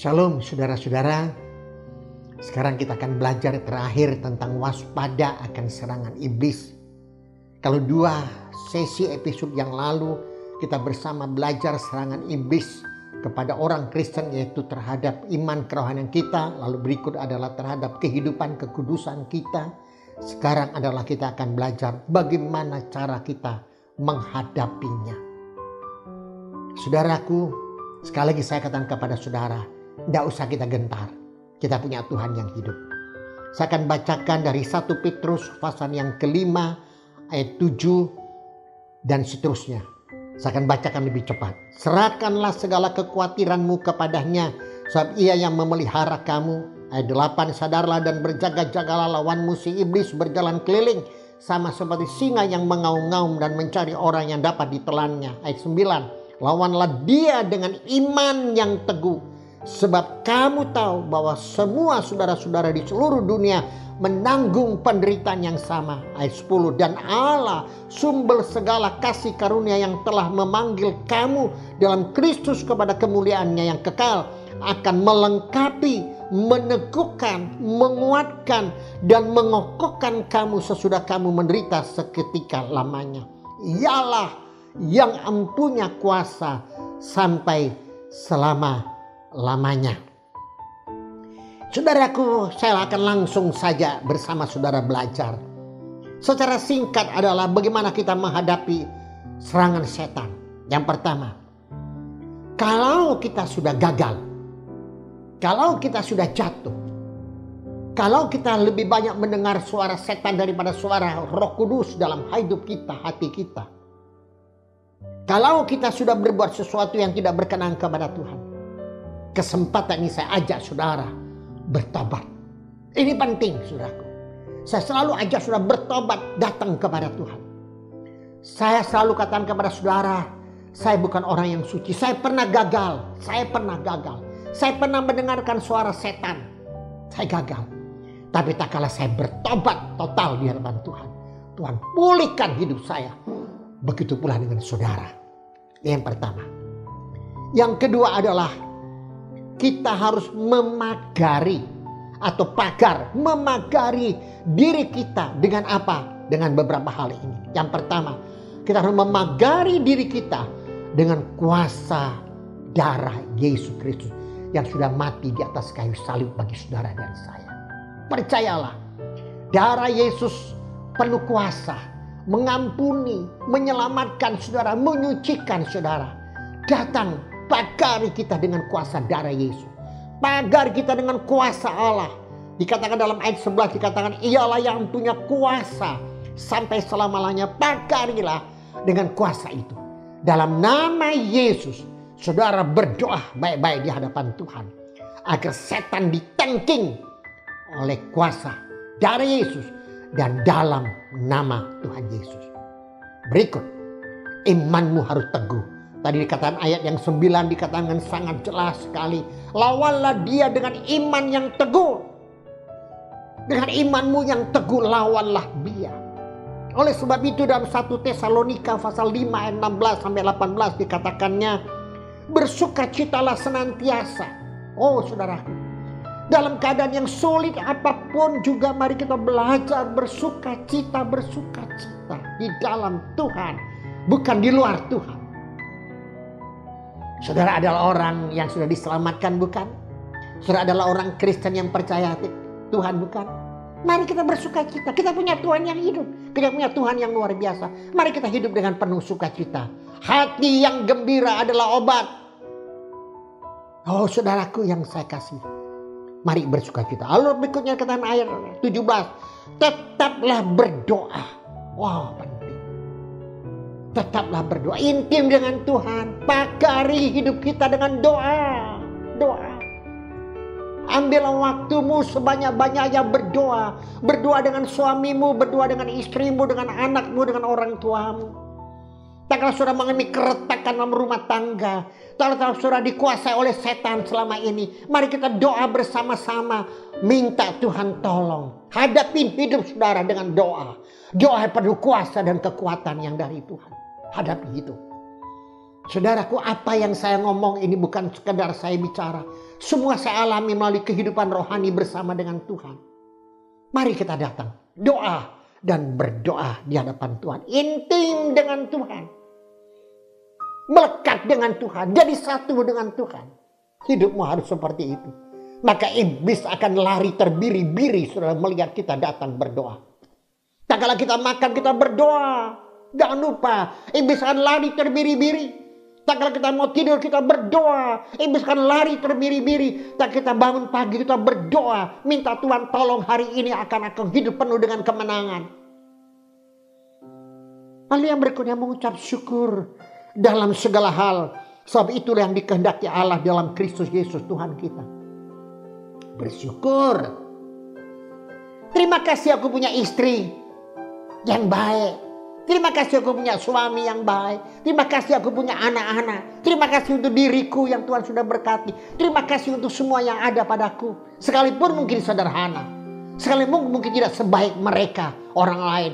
Shalom saudara-saudara. Sekarang kita akan belajar terakhir tentang waspada akan serangan iblis. Kalau 2 sesi episode yang lalu kita bersama belajar serangan iblis kepada orang Kristen, yaitu terhadap iman kerohanian kita. Lalu berikut adalah terhadap kehidupan kekudusan kita. Sekarang adalah kita akan belajar bagaimana cara kita menghadapinya. Saudaraku, sekali lagi saya katakan kepada saudara, tidak usah kita gentar. Kita punya Tuhan yang hidup. Saya akan bacakan dari 1 Petrus pasal yang kelima ayat 7 dan seterusnya. Saya akan bacakan lebih cepat. Serahkanlah segala kekhawatiranmu kepadanya, sebab ia yang memelihara kamu. Ayat 8, sadarlah dan berjaga-jagalah, lawanmu si iblis berjalan keliling sama seperti singa yang mengaum-ngaum dan mencari orang yang dapat ditelannya. Ayat 9, lawanlah dia dengan iman yang teguh. Sebab kamu tahu bahwa semua saudara-saudara di seluruh dunia menanggung penderitaan yang sama. Ayat 10, dan Allah sumber segala kasih karunia yang telah memanggil kamu dalam Kristus kepada kemuliaannya yang kekal akan melengkapi, meneguhkan, menguatkan dan mengokohkan kamu sesudah kamu menderita seketika lamanya. Ialah yang empunya kuasa sampai selama-lamanya. Saudaraku, saya akan langsung saja bersama saudara belajar. Secara singkat adalah bagaimana kita menghadapi serangan setan. Yang pertama, kalau kita sudah gagal, kalau kita sudah jatuh, kalau kita lebih banyak mendengar suara setan daripada suara Roh Kudus dalam hidup kita, hati kita, kalau kita sudah berbuat sesuatu yang tidak berkenan kepada Tuhan, kesempatan ini saya ajak saudara bertobat. Ini penting, saudaraku. Saya selalu ajak saudara bertobat, datang kepada Tuhan. Saya selalu katakan kepada saudara, saya bukan orang yang suci. Saya pernah gagal. Saya pernah mendengarkan suara setan. Saya gagal. Tapi tak kalah saya bertobat total di hadapan Tuhan. Tuhan pulihkan hidup saya. Begitu pula dengan saudara. Yang pertama. Yang kedua adalah kita harus memagari atau memagari diri kita dengan apa? Dengan beberapa hal ini. Yang pertama, kita harus memagari diri kita dengan kuasa darah Yesus Kristus yang sudah mati di atas kayu salib bagi saudara dan saya. Percayalah, darah Yesus penuh kuasa, mengampuni, menyelamatkan saudara, menyucikan saudara. Datang, pagari kita dengan kuasa darah Yesus. Pagari kita dengan kuasa Allah. Dikatakan dalam ayat 11, dikatakan ialah yang punya kuasa sampai selama-lamanya. Pagarilah dengan kuasa itu. Dalam nama Yesus, saudara berdoa baik-baik di hadapan Tuhan. Agar setan ditangking oleh kuasa darah Yesus dan dalam nama Tuhan Yesus. Berikut, imanmu harus teguh. Tadi dikatakan ayat yang 9 dikatakan sangat jelas sekali. Lawanlah dia dengan iman yang teguh. Dengan imanmu yang teguh lawanlah dia. Oleh sebab itu dalam 1 Tesalonika pasal 5 ayat 16 sampai 18 dikatakannya, bersukacitalah senantiasa. Oh saudaraku, dalam keadaan yang sulit apapun juga mari kita belajar bersukacita di dalam Tuhan, bukan di luar Tuhan. Saudara adalah orang yang sudah diselamatkan, bukan? Saudara adalah orang Kristen yang percaya Tuhan, bukan? Mari kita bersukacita. Kita punya Tuhan yang hidup. Kita punya Tuhan yang luar biasa. Mari kita hidup dengan penuh sukacita. Hati yang gembira adalah obat. Oh saudaraku yang saya kasih, mari bersukacita. Lalu berikutnya katakan ayat 17. Tetaplah berdoa. Wow, penting. Tetaplah berdoa, intim dengan Tuhan. Pagari hidup kita dengan doa. Ambillah waktumu sebanyak-banyaknya berdoa. Berdoa dengan suamimu, berdoa dengan istrimu, dengan anakmu, dengan orang tuamu. Tak kalau saudara mengalami keretakan dalam rumah tangga, tak kalau saudara dikuasai oleh setan selama ini, mari kita doa bersama-sama. Minta Tuhan tolong. Hadapi hidup saudara dengan doa. Doa penuh kuasa dan kekuatan yang dari Tuhan. Hadapi itu. Saudaraku, apa yang saya ngomong ini bukan sekedar saya bicara. Semua saya alami melalui kehidupan rohani bersama dengan Tuhan. Mari kita datang, doa dan berdoa di hadapan Tuhan. Intim dengan Tuhan. Melekat dengan Tuhan, jadi satu dengan Tuhan. Hidupmu harus seperti itu. Maka iblis akan lari terbiri-biri saudara melihat kita datang berdoa. Tak kala kita makan kita berdoa. Jangan lupa, iblis akan lari terbiri-biri. Tak kala kita mau tidur kita berdoa. Iblis akan lari terbiri-biri. Tak kita bangun pagi kita berdoa. Minta Tuhan tolong hari ini akan hidup penuh dengan kemenangan. Lalu yang berikutnya mengucap syukur dalam segala hal. Sebab itulah yang dikehendaki Allah dalam Kristus Yesus Tuhan kita. Bersyukur. Terima kasih aku punya istri yang baik. Terima kasih aku punya suami yang baik. Terima kasih aku punya anak-anak. Terima kasih untuk diriku yang Tuhan sudah berkati. Terima kasih untuk semua yang ada padaku. Sekalipun mungkin sederhana. Sekalipun mungkin tidak sebaik mereka orang lain.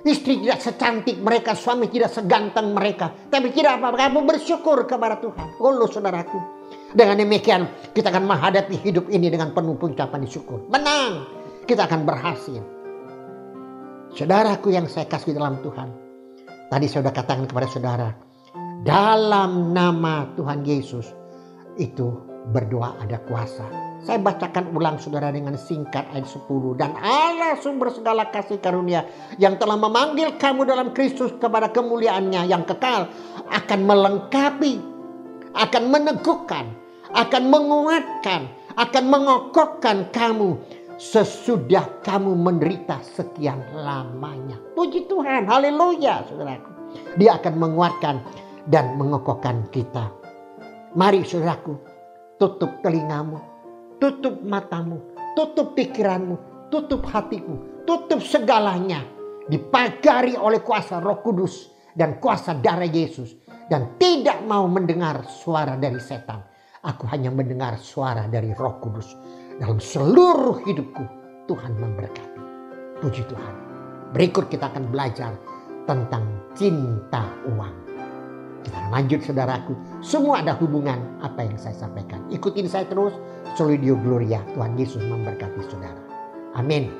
Istri tidak secantik mereka, suami tidak seganteng mereka. Tapi tidak apa-apa, kamu bersyukur kepada Tuhan. Oh saudaraku. Dengan demikian kita akan menghadapi hidup ini dengan penuh ucapan syukur. Menang, kita akan berhasil. Saudaraku yang saya kasih dalam Tuhan. Tadi saya sudah katakan kepada saudara. Dalam nama Tuhan Yesus itu berdoa ada kuasa. Saya bacakan ulang saudara dengan singkat ayat 10. Dan Allah sumber segala kasih karunia yang telah memanggil kamu dalam Kristus kepada kemuliaannya yang kekal akan melengkapi, akan meneguhkan, akan menguatkan, akan mengokohkan kamu sesudah kamu menderita sekian lamanya. Puji Tuhan, haleluya saudaraku. Dia akan menguatkan dan mengokohkan kita. Mari saudaraku, tutup telingamu, tutup matamu, tutup pikiranmu, tutup hatimu, tutup segalanya. Dipagari oleh kuasa Roh Kudus dan kuasa darah Yesus. Dan tidak mau mendengar suara dari setan. Aku hanya mendengar suara dari Roh Kudus. Dalam seluruh hidupku Tuhan memberkati. Puji Tuhan. Berikut kita akan belajar tentang cinta uang. Kita lanjut saudaraku. Semua ada hubungan apa yang saya sampaikan. Ikutin saya terus. Solidio Gloria. Tuhan Yesus memberkati saudara. Amin.